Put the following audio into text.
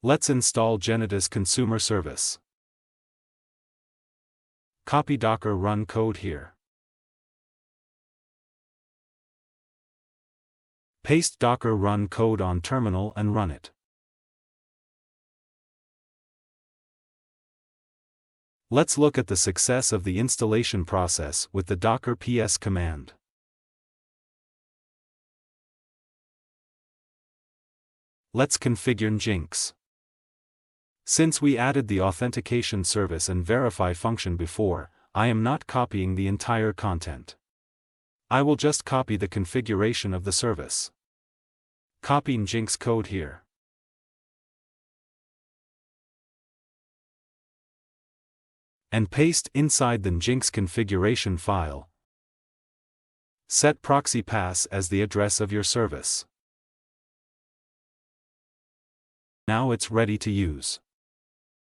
Let's install Genetous consumer service. Copy Docker run code here. Paste Docker run code on terminal and run it. Let's look at the success of the installation process with the docker ps command. Let's configure Nginx. Since we added the authentication service and verify function before, I am not copying the entire content. I will just copy the configuration of the service. Copy Nginx code here. And paste inside the Nginx configuration file. Set proxy pass as the address of your service. Now it's ready to use.